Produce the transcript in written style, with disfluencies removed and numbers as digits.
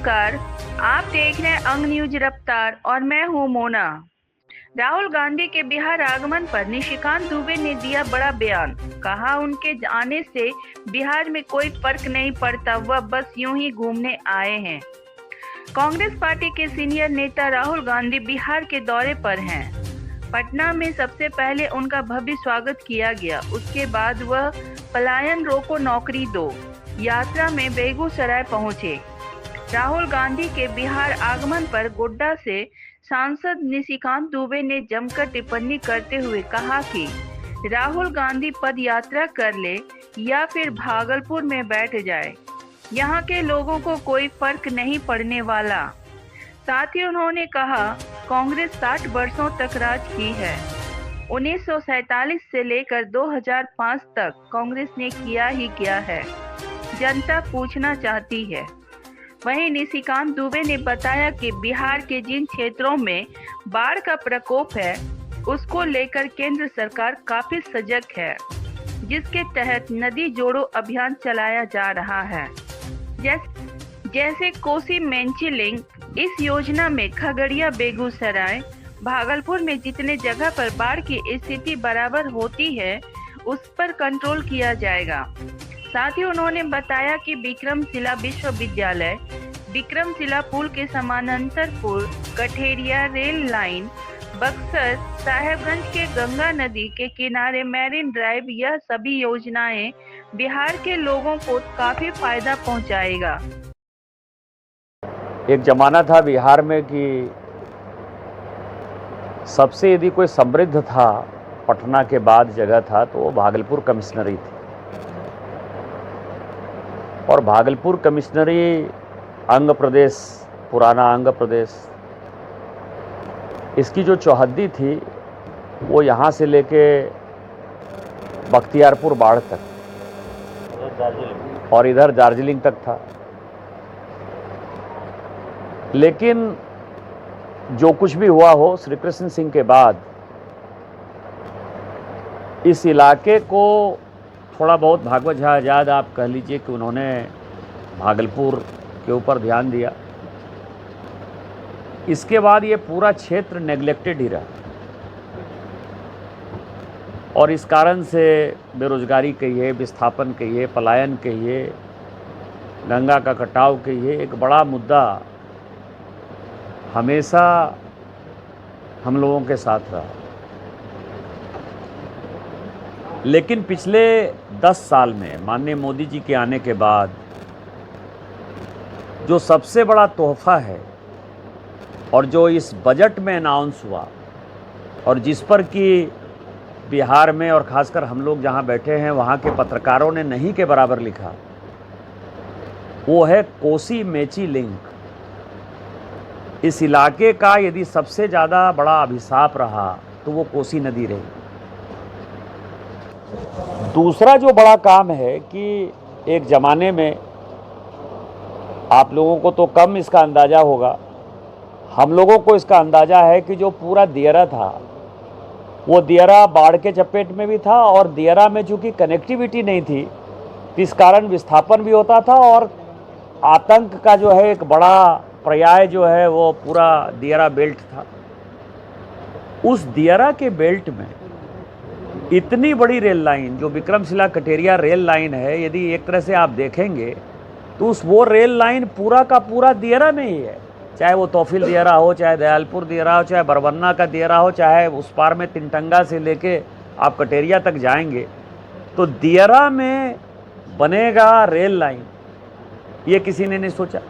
नमस्कार। आप देख रहे हैं अंग न्यूज रफ्तार और मैं हूं मोना। राहुल गांधी के बिहार आगमन पर निशिकांत दुबे ने दिया बड़ा बयान। कहा उनके आने से बिहार में कोई फर्क नहीं पड़ता, वह बस यूं ही घूमने आए हैं। कांग्रेस पार्टी के सीनियर नेता राहुल गांधी बिहार के दौरे पर हैं। पटना में सबसे पहले उनका भव्य स्वागत किया गया। उसके बाद वह पलायन रोको नौकरी दो यात्रा में बेगूसराय पहुंचे। राहुल गांधी के बिहार आगमन पर गोड्डा से सांसद निशिकांत दुबे ने जमकर टिप्पणी करते हुए कहा कि राहुल गांधी पद यात्रा कर ले या फिर भागलपुर में बैठ जाए, यहाँ के लोगों को कोई फर्क नहीं पड़ने वाला। साथ ही उन्होंने कहा, कांग्रेस 60 वर्षों तक राज की है। 1947 से लेकर 2005 तक कांग्रेस ने किया ही किया है। जनता पूछना चाहती है। वहीं निशिकांत दुबे ने बताया कि बिहार के जिन क्षेत्रों में बाढ़ का प्रकोप है, उसको लेकर केंद्र सरकार काफी सजग है, जिसके तहत नदी जोड़ो अभियान चलाया जा रहा है। जैसे कोसी मेंची लिंक। इस योजना में खगड़िया, बेगूसराय, भागलपुर में जितने जगह पर बाढ़ की स्थिति बराबर होती है, उस पर कंट्रोल किया जाएगा। साथ ही उन्होंने बताया कि विक्रमशिला विश्वविद्यालय, विक्रमशिला पुल के समानांतर पुल, कठेरिया रेल लाइन, बक्सर, साहेबगंज के गंगा नदी के किनारे मैरिन ड्राइव, यह सभी योजनाएं बिहार के लोगों को काफी फायदा पहुंचाएगा। एक जमाना था बिहार में कि सबसे यदि कोई समृद्ध था, पटना के बाद जगह था, तो वो भागलपुर कमिश्नरी थी। और भागलपुर कमिश्नरी अंग प्रदेश, पुराना अंग प्रदेश, इसकी जो चौहद्दी थी वो यहाँ से लेके बख्तियारपुर बाढ़ तक और इधर दार्जिलिंग तक था। लेकिन जो कुछ भी हुआ हो, श्री कृष्ण सिंह के बाद इस इलाके को थोड़ा बहुत भागवत झा आजाद आप कह लीजिए कि उन्होंने भागलपुर के ऊपर ध्यान दिया। इसके बाद ये पूरा क्षेत्र नेग्लेक्टेड ही रहा और इस कारण से बेरोजगारी कहिए, विस्थापन कहिए, पलायन कहिए, गंगा का कटाव कहिए, एक बड़ा मुद्दा हमेशा हम लोगों के साथ रहा। लेकिन पिछले 10 साल में माननीय मोदी जी के आने के बाद जो सबसे बड़ा तोहफा है और जो इस बजट में अनाउंस हुआ और जिस पर कि बिहार में और ख़ासकर हम लोग जहां बैठे हैं वहां के पत्रकारों ने नहीं के बराबर लिखा, वो है कोसी मेची लिंक। इस इलाके का यदि सबसे ज़्यादा बड़ा अभिशाप रहा तो वो कोसी नदी रही। दूसरा जो बड़ा काम है कि एक ज़माने में, आप लोगों को तो कम इसका अंदाज़ा होगा, हम लोगों को इसका अंदाज़ा है कि जो पूरा दियरा था, वो दियरा बाढ़ के चपेट में भी था और दियरा में चूँकि कनेक्टिविटी नहीं थी, इस कारण विस्थापन भी होता था और आतंक का जो है एक बड़ा पर्याय जो है वो पूरा दियरा बेल्ट था। उस दियरा के बेल्ट में इतनी बड़ी रेल लाइन जो विक्रमशिला कटेरिया रेल लाइन है, यदि एक तरह से आप देखेंगे तो वो रेल लाइन पूरा का पूरा दियरा में ही है। चाहे वो तौफील दियरा हो, चाहे दयालपुर दियरा हो, चाहे बरबन्ना का दियरा हो, चाहे उस पार में तिनटंगा से लेके आप कटेरिया तक जाएंगे, तो दियरा में बनेगा रेल लाइन, ये किसी ने नहीं सोचा।